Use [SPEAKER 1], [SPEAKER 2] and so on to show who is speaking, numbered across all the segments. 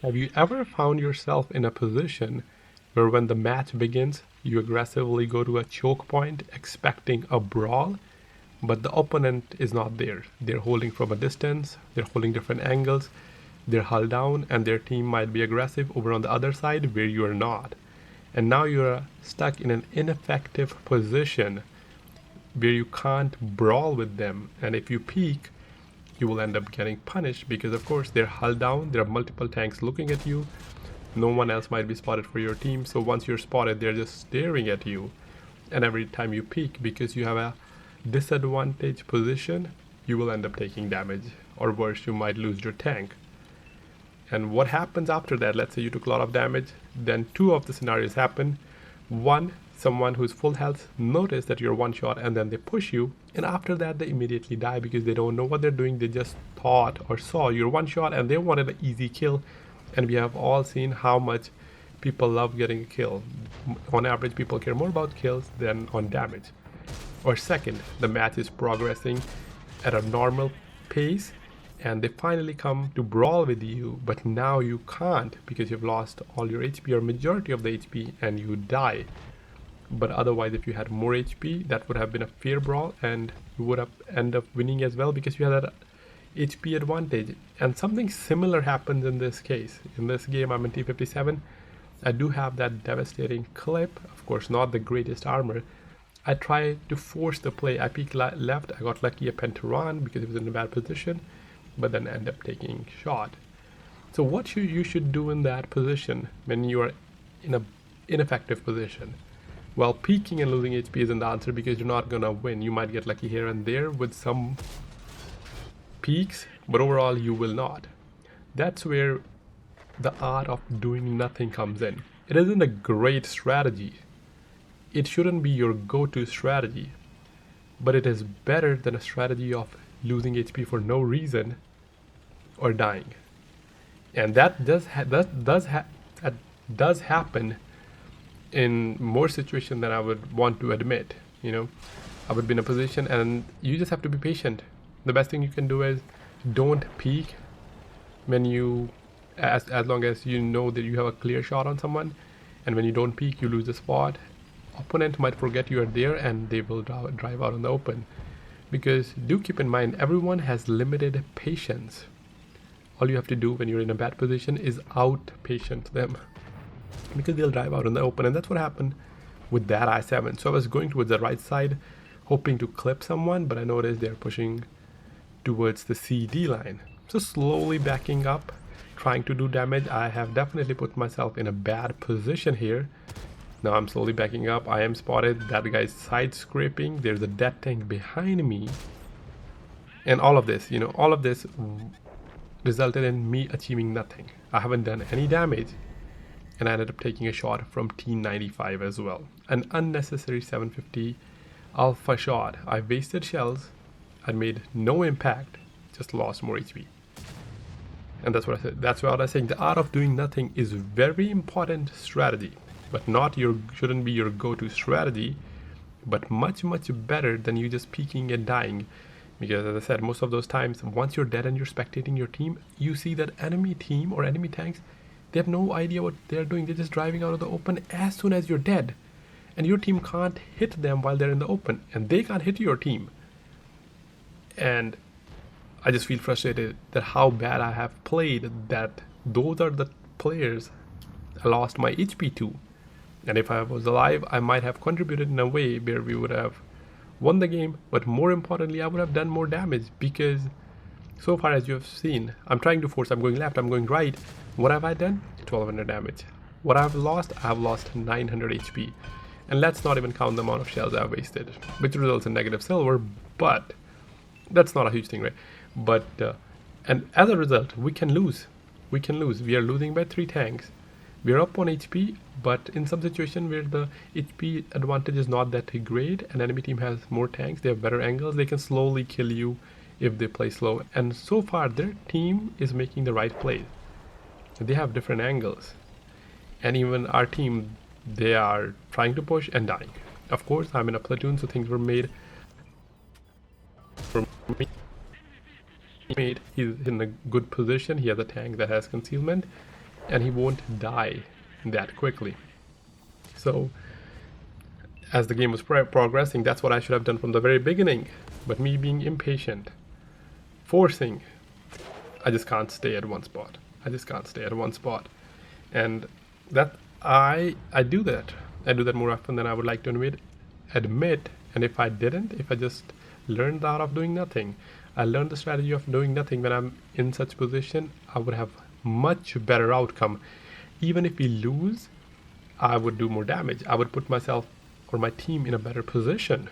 [SPEAKER 1] Have you ever found yourself in a position where when the match begins, you aggressively go to a choke point expecting a brawl, but the opponent is not there? They're holding from a distance, they're holding different angles, they're hull down, and their team might be aggressive over on the other side where you are not. And now you're stuck in an ineffective position where you can't brawl with them. And if you peek, you will end up getting punished because, of course, they're hull down, there are multiple tanks looking at you. No one else might be spotted for your team. So once you're spotted, they're just staring at you. And every time you peek, because you have a disadvantaged position, you will end up taking damage. Or worse, you might lose your tank. And what happens after that? Let's say you took a lot of damage, then two of the scenarios happen. One, someone who's full health notice that you're one shot and then they push you, and after that they immediately die because they don't know what they're doing. They just thought or saw you're one shot and they wanted an easy kill. And we have all seen how much people love getting a kill. On average, people care more about kills than on damage. Or second, the match is progressing at a normal pace and they finally come to brawl with you, but now you can't because you've lost all your HP or majority of the HP and you die. But otherwise, if you had more HP, that would have been a fair brawl and you would have ended up winning as well because you had that HP advantage. And something similar happens in this case. In this game, I'm in T57. I do have that devastating clip, of course not the greatest armor. I tried to force the play. I peeked left, I got lucky a Pentarron because it was in a bad position, but then end up taking shot. So what you should do in that position when you are in an ineffective position? Well, peeking and losing HP isn't the answer because you're not gonna win. You might get lucky here and there with some peaks, but overall you will not. That's where the art of doing nothing comes in. It isn't a great strategy. It shouldn't be your go-to strategy, but it is better than a strategy of losing HP for no reason or dying. And that does happen in more situations than I would want to admit. You know, I would be in a position and you just have to be patient. The best thing you can do is don't peek when you as long as you know that you have a clear shot on someone, and when you don't peek you lose the spot. Opponent might forget you are there and they will drive out in the open. Because do keep in mind, everyone has limited patience. All you have to do when you're in a bad position is out-patient them, because they'll drive out in the open. And that's what happened with that I-7. So I was going towards the right side hoping to clip someone, but I noticed they're pushing towards the CD line. So slowly backing up, trying to do damage. I have definitely put myself in a bad position here. Now I'm slowly backing up. I am spotted. That guy's side scraping. There's a dead tank behind me. And all of this, all of this resulted in me achieving nothing. I haven't done any damage. And I ended up taking a shot from T95 as well. An unnecessary 750 alpha shot. I wasted shells. I made no impact. Just lost more HP. And that's what I said. That's what I was saying. The art of doing nothing is very important strategy. But shouldn't be your go-to strategy, but much better than you just peeking and dying. Because as I said, most of those times, once you're dead and you're spectating your team, you see that enemy team or enemy tanks, they have no idea what they're doing. They're just driving out of the open as soon as you're dead, and your team can't hit them while they're in the open, and they can't hit your team. And I just feel frustrated that how bad I have played, that those are the players I lost my HP to. And if I was alive, I might have contributed in a way where we would have won the game, but more importantly, I would have done more damage, because so far as you have seen, I'm trying to force, I'm going left, I'm going right. What have I done? 1200 damage. What I've lost? I've lost 900 HP. And let's not even count the amount of shells I've wasted, which results in negative silver, but that's not a huge thing, right? But, and as a result, we can lose. We can lose. We are losing by 3 tanks. We're up on HP, but in some situation where the HP advantage is not that great and enemy team has more tanks, they have better angles, they can slowly kill you if they play slow. And so far their team is making the right plays. They have different angles. And even our team, they are trying to push and dying. Of course, I'm in a platoon, so things were made for me. He's in a good position. He has a tank that has concealment. and he won't die that quickly. So as the game was progressing, that's what I should have done from the very beginning. But me being impatient, forcing, I just can't stay at one spot. I just can't stay at one spot. And that I do that. I do that more often than I would like to admit. And if I didn't, if I just learned the art of doing nothing, I learned the strategy of doing nothing when I'm in such position, I would have much better outcome. Even if we lose, I would do more damage. I would put myself or my team in a better position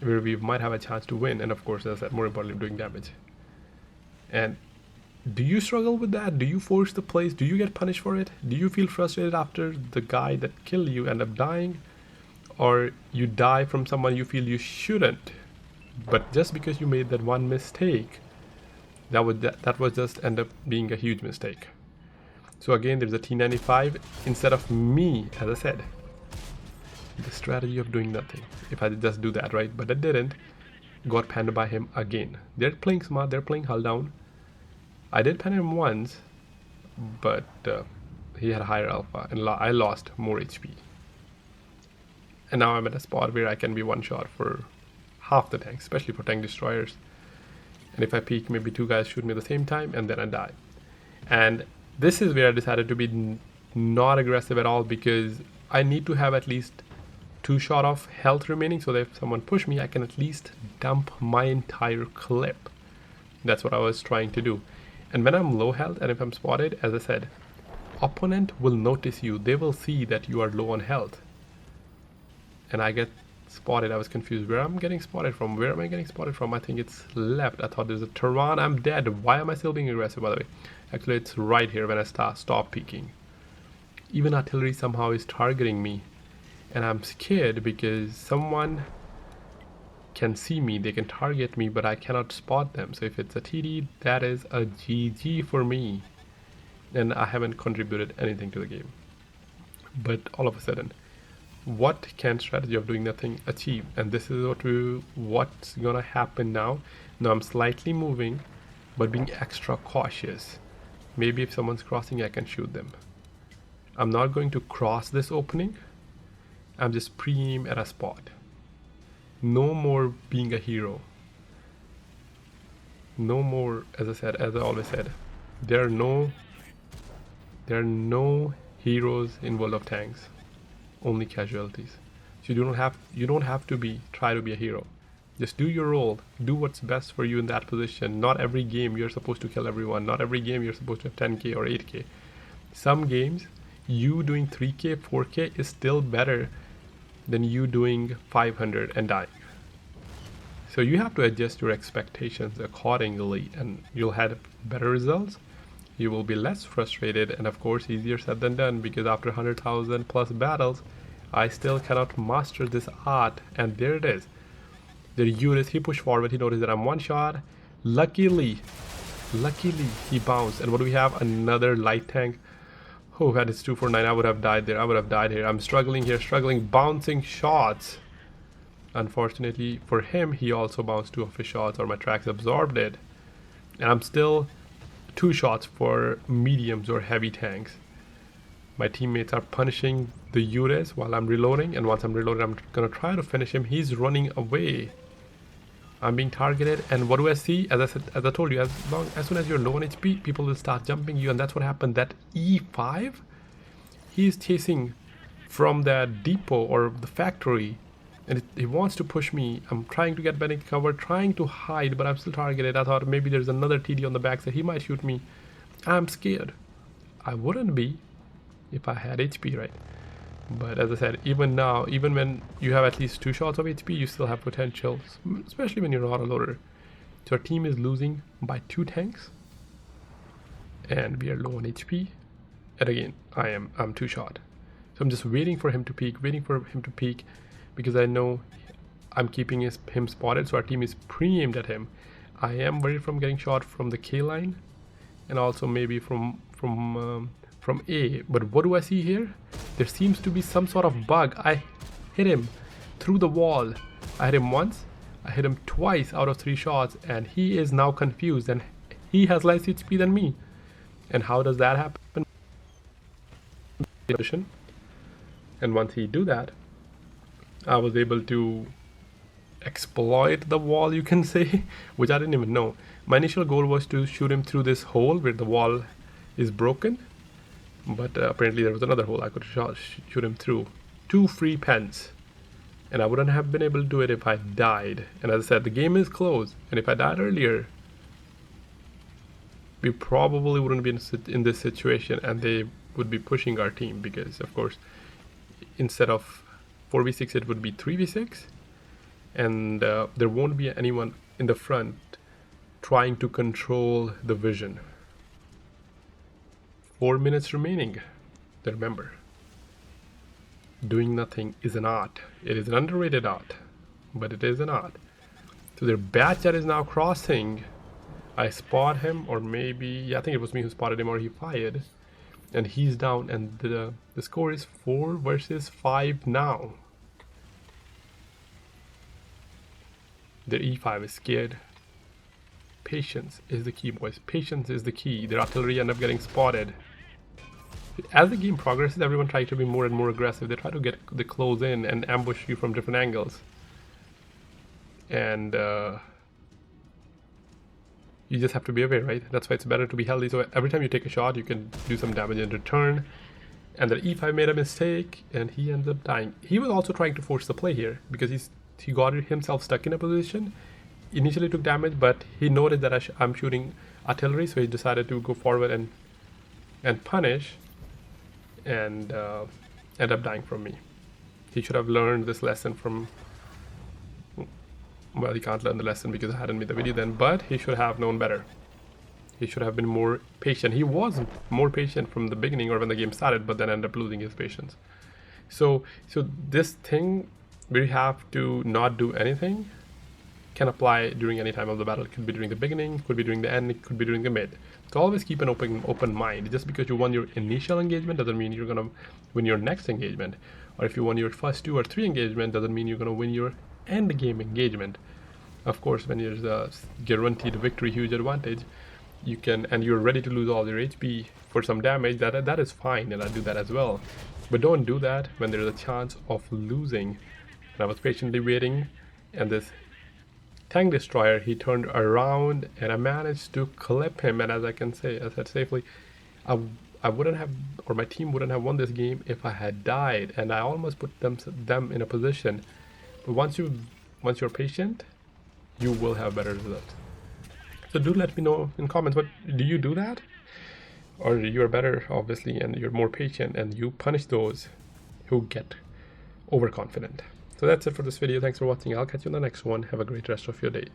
[SPEAKER 1] where we might have a chance to win. And of course, as I said, more importantly, doing damage. And do you struggle with that? Do you force the plays? Do you get punished for it? Do you feel frustrated after the guy that killed you end up dying? Or you die from someone you feel you shouldn't, but just because you made that one mistake, that was just end up being a huge mistake. So again, there's a T95 instead of me, as I said. The strategy of doing nothing. If I just do that, right? But I didn't. Got panned by him again. They're playing smart. They're playing hull down. I did pan him once, but he had a higher alpha, and I lost more HP. And now I'm at a spot where I can be one shot for half the tanks, especially for tank destroyers. And if I peek, maybe two guys shoot me at the same time, and then I die. And this is where I decided to be not aggressive at all, because I need to have at least 2 shot of health remaining, so that if someone push me, I can at least dump my entire clip. That's what I was trying to do. And when I'm low health and if I'm spotted, as I said, opponent will notice you. They will see that you are low on health. And I get spotted. I was confused. Where I'm getting spotted from? Where am I getting spotted from? I think it's left. I thought there's a Tehran. I'm dead. Why am I still being aggressive, by the way? Actually, it's right here when I stop peeking. Even artillery somehow is targeting me. And I'm scared because someone can see me. They can target me, but I cannot spot them. So if it's a TD, that is a GG for me. And I haven't contributed anything to the game. But all of a sudden, what can strategy of doing nothing achieve? And this is what's gonna happen now. Now I'm slightly moving, but being extra cautious. Maybe if someone's crossing, I can shoot them. I'm not going to cross this opening. I'm just pre-aim at a spot. No more being a hero. No more, as I always said, there are no heroes in World of Tanks. Only casualties. So you don't have to try to be a hero. Just do your role. Do what's best for you in that position. Not every game you're supposed to kill everyone. Not every game you're supposed to have 10k or 8k. Some games, you doing 3k, 4k is still better than you doing 500 and dying. So you have to adjust your expectations accordingly, and you'll have better results. You will be less frustrated, and of course easier said than done, because after 100,000 plus battles, I still cannot master this art. And there it is. The Urus, he pushed forward, he noticed that I'm one shot. Luckily he bounced. And what do we have? Another light tank. Oh, that is 249. I would have died there. I would have died here. I'm struggling here, bouncing shots. Unfortunately for him, he also bounced 2 of his shots, or my tracks absorbed it. And I'm still 2 shots for mediums or heavy tanks. My teammates are punishing the Urus while I'm reloading, and once I'm reloaded, I'm gonna try to finish him. He's running away. I'm being targeted, and what do I see? As I told you, as soon as you're low on HP, people will start jumping you, and that's what happened. That E5, he's chasing from that depot or the factory, and he wants to push me. I'm trying to get better cover, trying to hide, but I'm still targeted. I thought maybe there's another TD on the back, so he might shoot me. I'm scared. I wouldn't be if I had HP, right? But as I said, even now, even when you have at least 2 shots of HP, you still have potential, especially when you're not a loader. So our team is losing by 2 tanks, and we are low on HP. And again, I'm 2 shot. So I'm just waiting for him to peek, because I know I'm keeping him spotted. So our team is pre-aimed at him. I am worried from getting shot from the K line, and also maybe from A. But what do I see here? There seems to be some sort of bug. I hit him through the wall. I hit him once, I hit him twice out of 3 shots, and he is now confused, and he has less HP than me. And how does that happen? position. And once he do that, I was able to exploit the wall, you can say, which I didn't even know. My initial goal was to shoot him through this hole where the wall is broken, but apparently there was another hole I could shoot him through. 2 free pens, and I wouldn't have been able to do it if I died. And as I said, the game is closed, and if I died earlier, we probably wouldn't be in this situation, and they would be pushing our team, because of course instead of 4v6 it would be 3v6, and there won't be anyone in the front trying to control the vision. 4 minutes remaining. Remember, doing nothing is an art. It is an underrated art, but it is an art. So their bat jet is now crossing. I spot him, or maybe, yeah, I think it was me who spotted him, or he fired, and he's down, and the score is 4 versus 5 now. Their E5 is scared. Patience is the key, boys. Patience is the key. Their artillery end up getting spotted. As the game progresses, everyone tries to be more and more aggressive. They try to get the close in and ambush you from different angles. And you just have to be aware, right? That's why it's better to be healthy. So every time you take a shot, you can do some damage in return. And the E5 made a mistake, and he ends up dying. He was also trying to force the play here, because he got himself stuck in a position. Initially took damage, but he noticed that I'm shooting artillery, so he decided to go forward and punish, and end up dying from me. He should have learned this lesson from... Well, he can't learn the lesson because I hadn't made the video then, but he should have known better. He should have been more patient. He was more patient from the beginning or when the game started, but then ended up losing his patience. So this thing where you have to not do anything can apply during any time of the battle. It could be during the beginning, could be during the end, it could be during the mid. So always keep an open mind. Just because you won your initial engagement doesn't mean you're gonna win your next engagement. Or if you won your first 2 or 3 engagement doesn't mean you're gonna win your end game engagement. Of course, when there's a guaranteed victory, huge advantage, you can, and you're ready to lose all your HP for some damage, that is fine, and I do that as well. But don't do that when there's a chance of losing. And I was patiently waiting, and this tank destroyer, he turned around, and I managed to clip him. And as I said safely, I wouldn't have, or my team wouldn't have won this game if I had died, and I almost put them in a position. But once you're patient, you will have better results. So do let me know in comments, but do you do that? Or you're better, obviously, and you're more patient, and you punish those who get overconfident. So that's it for this video. Thanks for watching. I'll catch you in the next one. Have a great rest of your day.